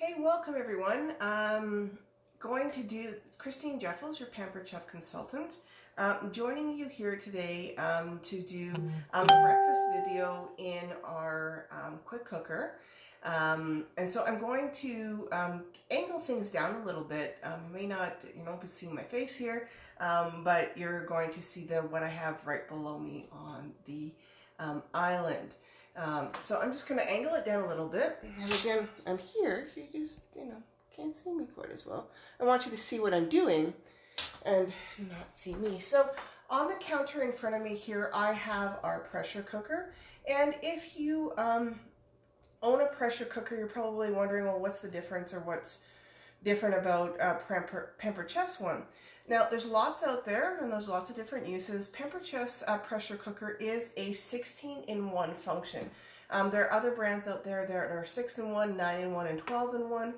Hey, welcome everyone. It's Christine Jeffels, your Pampered Chef Consultant, joining you here today to do a breakfast video in our quick cooker. And so I'm going to angle things down a little bit. You may not, be seeing my face here, but you're going to see what I have right below me on the island. So I'm just going to angle it down a little bit. And again, I'm here. You just, can't see me quite as well. I want you to see what I'm doing and not see me. So on the counter in front of me here, I have our pressure cooker. And if you own a pressure cooker, you're probably wondering, well, what's the difference or what's different about Pampered Chef's one? Now, there's lots out there, and there's lots of different uses. Pampered Chef's pressure cooker is a 16-in-1 function. There are other brands out there that are 6-in-1, 9-in-1, and 12-in-1.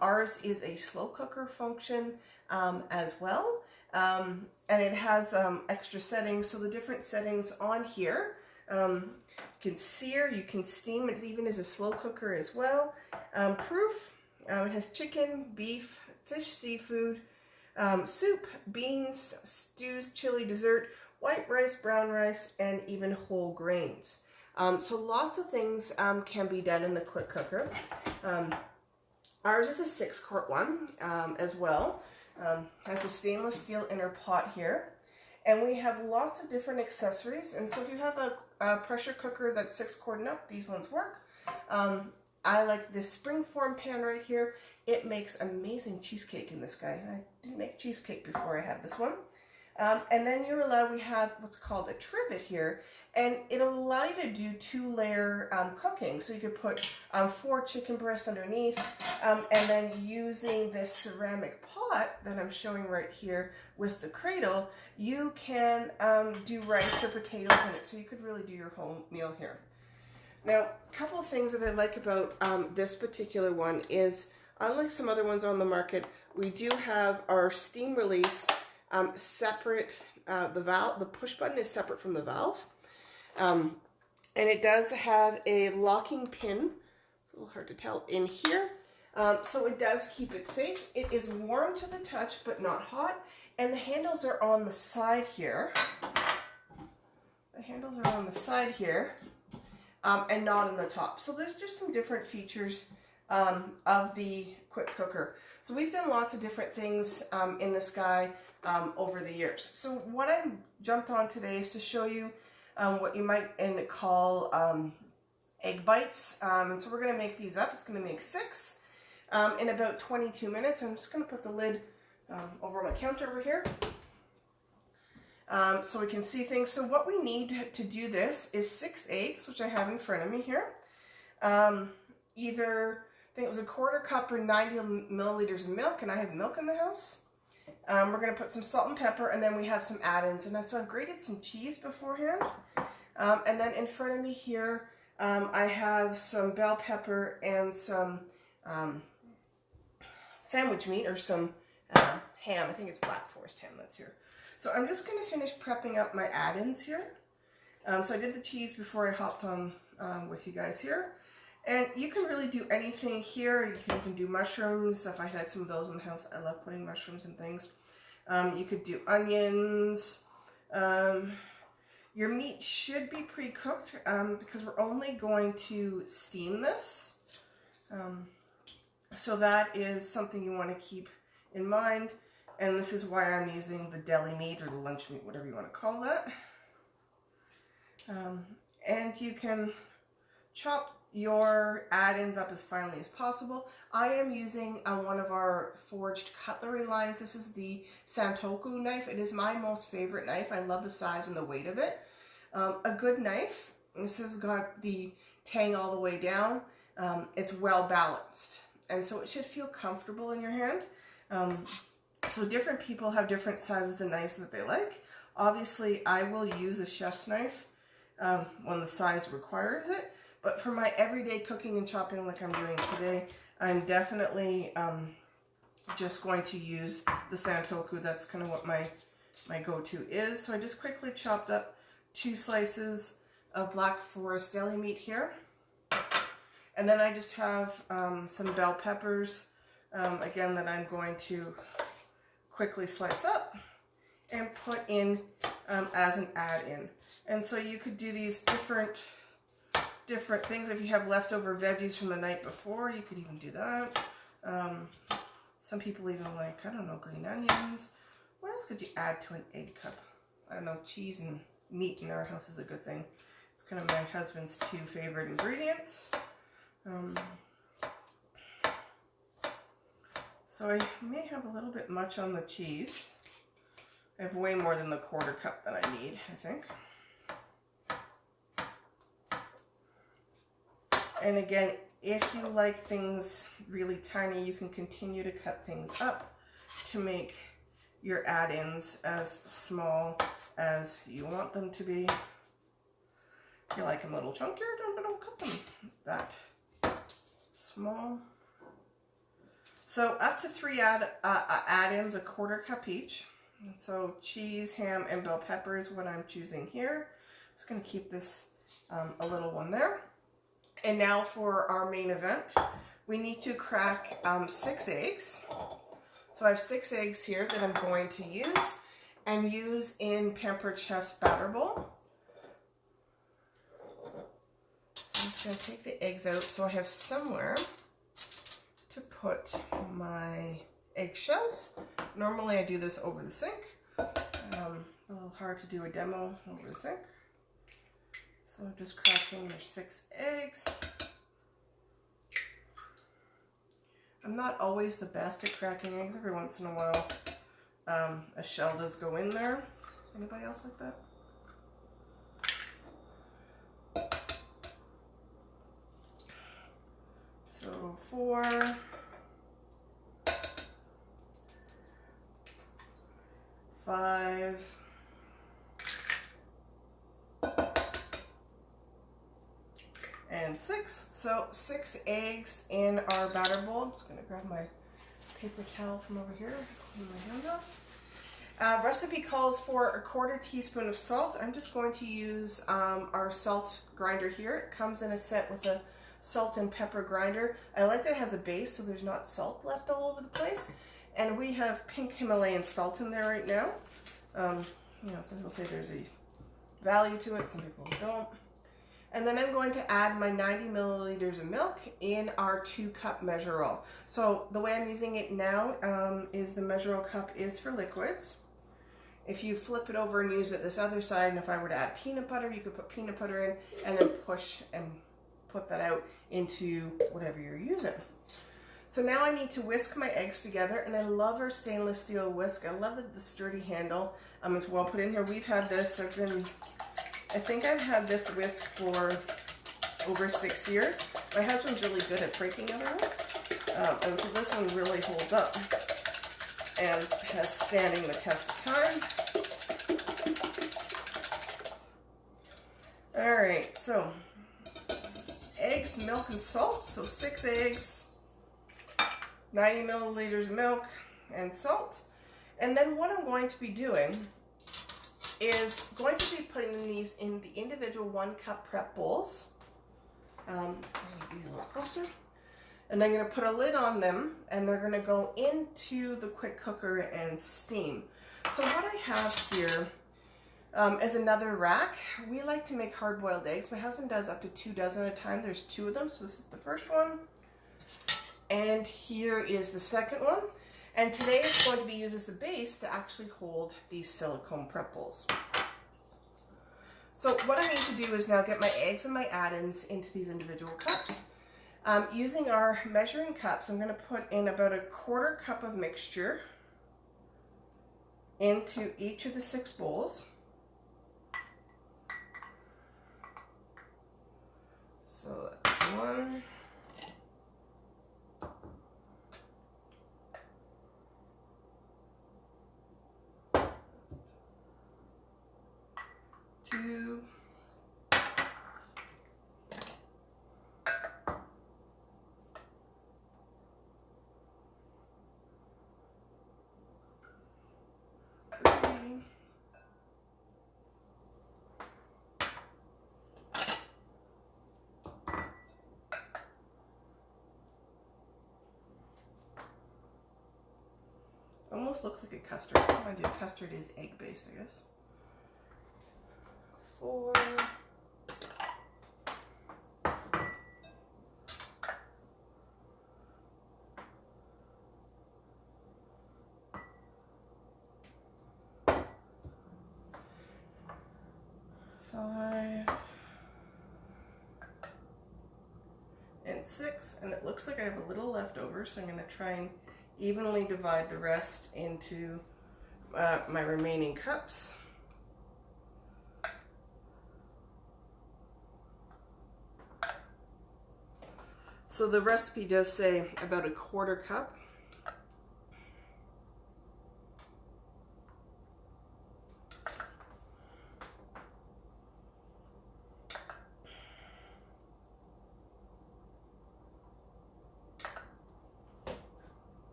Ours is a slow cooker function as well, and it has extra settings. So the different settings on here, you can sear, you can steam. It even is a slow cooker as well. Proof, it has chicken, beef, fish, seafood, soup, beans, stews, chili, dessert, white rice, brown rice, and even whole grains. So lots of things can be done in the quick cooker. Ours is a 6-quart one as well. Has a stainless steel inner pot here. And we have lots of different accessories. And so if you have a pressure cooker that's 6-quart and up, these ones work. I like this springform pan right here. It makes amazing cheesecake in this guy. I didn't make cheesecake before I had this one. And then we have what's called a trivet here, and it'll allow you to do 2-layer cooking. So you could put 4 chicken breasts underneath, and then using this ceramic pot that I'm showing right here with the cradle, you can do rice or potatoes in it. So you could really do your whole meal here. Now, a couple of things that I like about this particular one is, unlike some other ones on the market, we do have our steam release separate. The push button is separate from the valve. And it does have a locking pin, it's a little hard to tell, in here. So it does keep it safe. It is warm to the touch, but not hot. And the handles are on the side here. The handles are on the side here. And not on the top. So there's just some different features of the quick cooker. So we've done lots of different things in this guy over the years. So what I jumped on today is to show you what you might call egg bites. And so we're going to make these up. It's going to make 6 in about 22 minutes. I'm just going to put the lid over my counter over here. So we can see things. So what we need to do this is 6 eggs, which I have in front of me here. Either, I think it was a 1/4 cup or 90 milliliters of milk, and I have milk in the house. We're going to put some salt and pepper, and then we have some add-ins. And so I've grated some cheese beforehand. And then in front of me here, I have some bell pepper and some sandwich meat, or some ham. I think it's Black Forest ham that's here. So I'm just going to finish prepping up my add-ins here. So I did the cheese before I hopped on with you guys here. And you can really do anything here. You can even do mushrooms. If I had some of those in the house, I love putting mushrooms and things. You could do onions. Your meat should be pre-cooked because we're only going to steam this. So that is something you want to keep in mind. And this is why I'm using the deli meat or the lunch meat, whatever you want to call that. And you can chop your add-ins up as finely as possible. I am using one of our forged cutlery lines. This is the Santoku knife. It is my most favorite knife. I love the size and the weight of it. A good knife. This has got the tang all the way down. It's well balanced. And so it should feel comfortable in your hand. So different people have different sizes of knives that they like. Obviously, I will use a chef's knife when the size requires it. But for my everyday cooking and chopping like I'm doing today, I'm definitely just going to use the Santoku. That's kind of what my go-to is. So I just quickly chopped up 2 slices of Black Forest deli meat here. And then I just have some bell peppers, again, that I'm going to quickly slice up and put in as an add-in. And so you could do these different things. If you have leftover veggies from the night before, you could even do that. Some people even like, I don't know, green onions. What else could you add to an egg cup? I don't know, cheese and meat in our house is a good thing. It's kind of my husband's 2 favorite ingredients. So I may have a little bit much on the cheese. I have way more than the 1/4 cup that I need, I think. And again, if you like things really tiny, you can continue to cut things up to make your add-ins as small as you want them to be. If you like them a little chunkier, don't cut them that small. So up to 3 add-ins, a 1/4 cup each. And so cheese, ham, and bell pepper is what I'm choosing here. Just going to keep this a little one there. And now for our main event, we need to crack 6 eggs. So I have 6 eggs here that I'm going to use in Pampered Chef's batter bowl. So I'm just going to take the eggs out so I have somewhere to put my eggshells. Normally I do this over the sink. A little hard to do a demo over the sink. So I'm just cracking your 6 eggs. I'm not always the best at cracking eggs. Every once in a while, a shell does go in there. Anybody else like that? So 4, 5, and 6. So 6 eggs in our batter bowl. I'm just going to grab my paper towel from over here, clean my hand off. Recipe calls for a 1/4 teaspoon of salt. I'm just going to use our salt grinder here. It comes in a set with a salt and pepper grinder. I like that it has a base so there's not salt left all over the place. And we have pink Himalayan salt in there right now. You know, some people say there's a value to it, some people don't. And then I'm going to add my 90 milliliters of milk in our 2-cup measure-all. So the way I'm using it now is the measure-all cup is for liquids. If you flip it over and use it this other side, and if I were to add peanut butter, you could put peanut butter in and then push and put that out into whatever you're using. So now I need to whisk my eggs together, and I love our stainless steel whisk. I love the sturdy handle. It's well put in here. We've had this, I think I've had this whisk for over 6 years. My husband's really good at breaking other ones. And so this one really holds up and has standing the test of time. All right, so eggs, milk, and salt. So 6 eggs, 90 milliliters of milk, and salt. And then what I'm going to be doing is going to be putting these in the individual 1-cup prep bowls. I'm going to be a little closer. And I'm going to put a lid on them, and they're going to go into the quick cooker and steam. So what I have here is another rack. We like to make hard-boiled eggs. My husband does up to 2 dozen at a time. There's 2 of them, so this is the first one. And here is the second one. And today it's going to be used as a base to actually hold these silicone prep bowls. So what I need to do is now get my eggs and my add-ins into these individual cups. Using our measuring cups, I'm going to put in about a 1/4 cup of mixture into each of the 6 bowls. So that's 1. 2, 3, 4, almost looks like a custard. Mind you, custard is egg-based, I guess. 4. 5. And 6. And it looks like I have a little left over, so I'm going to try and evenly divide the rest into my remaining cups. So the recipe does say about a 1/4 cup.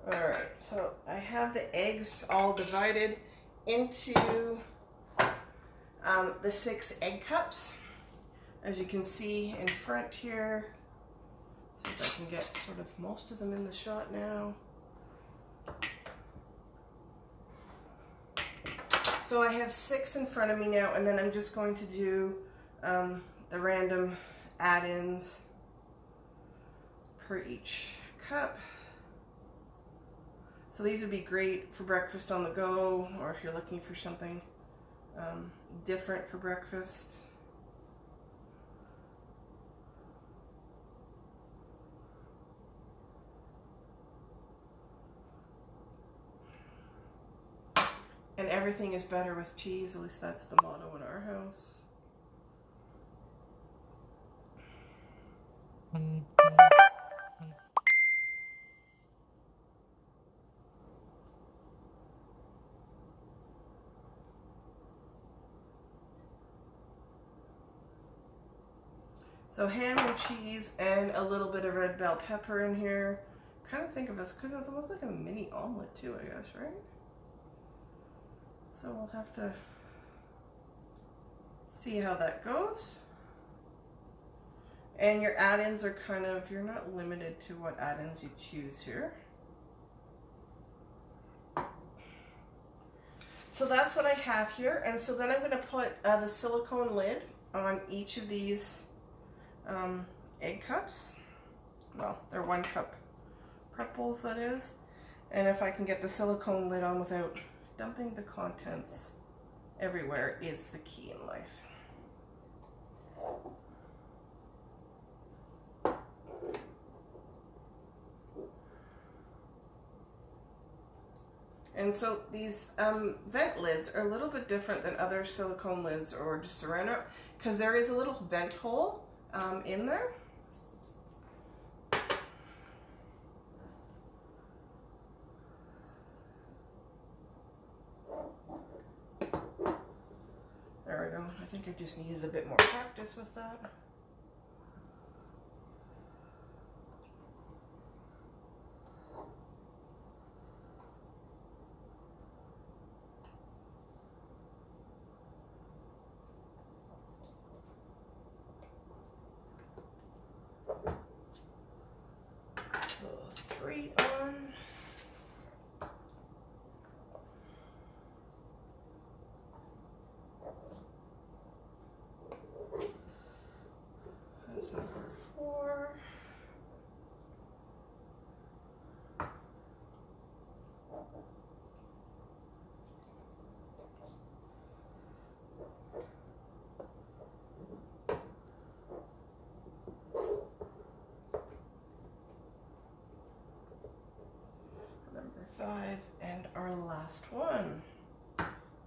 Alright, so I have the eggs all divided into the 6 egg cups. As you can see in front here, see if I can get sort of most of them in the shot now. So I have 6 in front of me now, and then I'm just going to do the random add-ins per each cup. So these would be great for breakfast on the go, or if you're looking for something different for breakfast. And everything is better with cheese, at least that's the motto in our house. So ham and cheese and a little bit of red bell pepper in here. Kind of think of it as almost like a mini omelet too, I guess, right? So we'll have to see how that goes. And your add-ins are kind of, you're not limited to what add-ins you choose here. So that's what I have here. And so then I'm going to put the silicone lid on each of these egg cups. Well, they're 1 cup prep bowls, that is. And if I can get the silicone lid on without dumping the contents everywhere is the key in life. And so these vent lids are a little bit different than other silicone lids or just ceramic, because there is a little vent hole in there. There we go. I think I just needed a bit more practice with that. So 3 on. That's number 4. Number 5, and our last one.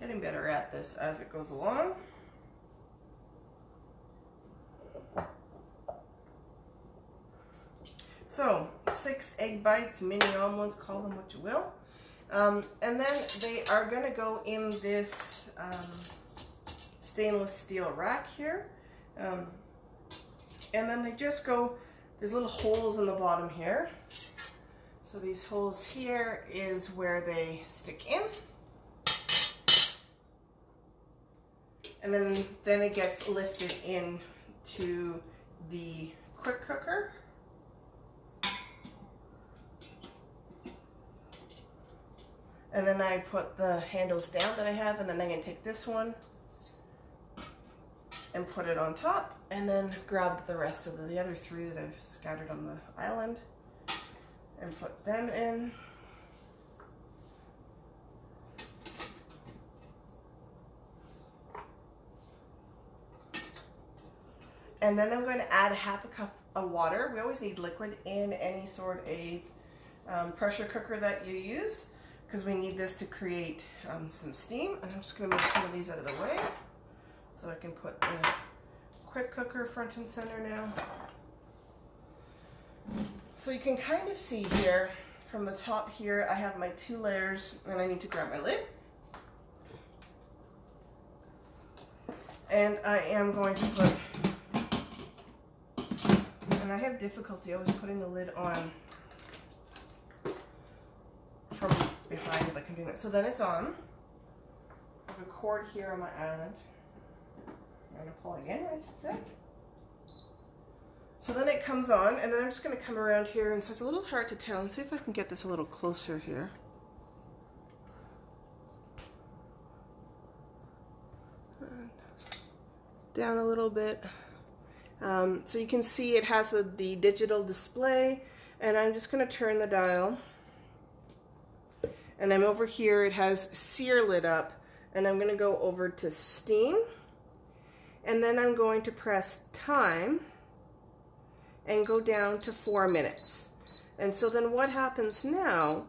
Getting better at this as it goes along. So 6 egg bites, mini omelets, call them what you will. And then they are going to go in this stainless steel rack here. And then they just go, there's little holes in the bottom here. So So these holes here is where they stick in. And then it gets lifted in to the quick cooker. And then I put the handles down that I have, and then I'm gonna take this one and put it on top, and then grab the rest of the other three that I've scattered on the island and put them in. And then I'm going to add a half a cup of water. We always need liquid in any sort of pressure cooker that you use, because we need this to create some steam. And I'm just going to move some of these out of the way so I can put the quick cooker front and center now. So you can kind of see here from the top here, I have my 2 layers, and I need to grab my lid. And I am going to put, and I have difficulty always putting the lid on from behind, like I'm doing it. So then it's on. I have a cord here on my island. I'm going to pull again, I should say. So then it comes on, and then I'm just going to come around here, and so it's a little hard to tell. And see if I can get this a little closer here. Down a little bit. So you can see it has the digital display, and I'm just going to turn the dial. And I'm over here, it has sear lit up, and I'm going to go over to steam. And then I'm going to press time and go down to 4 minutes. And so then what happens now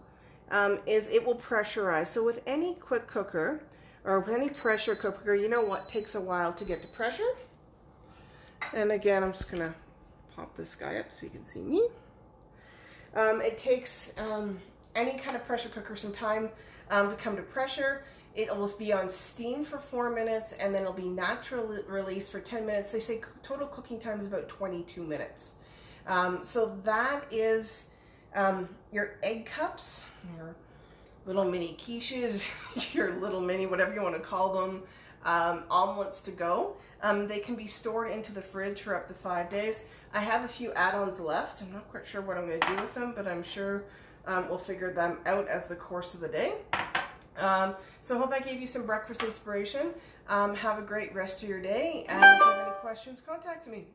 is it will pressurize. So with any quick cooker or with any pressure cooker, you know what takes a while to get to pressure. And again, I'm just gonna pop this guy up so you can see me. It takes any kind of pressure cooker some time to come to pressure. It will be on steam for 4 minutes, and then it'll be natural release for 10 minutes. They say total cooking time is about 22 minutes. So that is your egg cups, your little mini quiches, your little mini, whatever you want to call them, omelets to go. They can be stored into the fridge for up to 5 days. I have a few add-ons left. I'm not quite sure what I'm going to do with them, but I'm sure we'll figure them out as the course of the day. So I hope I gave you some breakfast inspiration. Have a great rest of your day, and if you have any questions, contact me.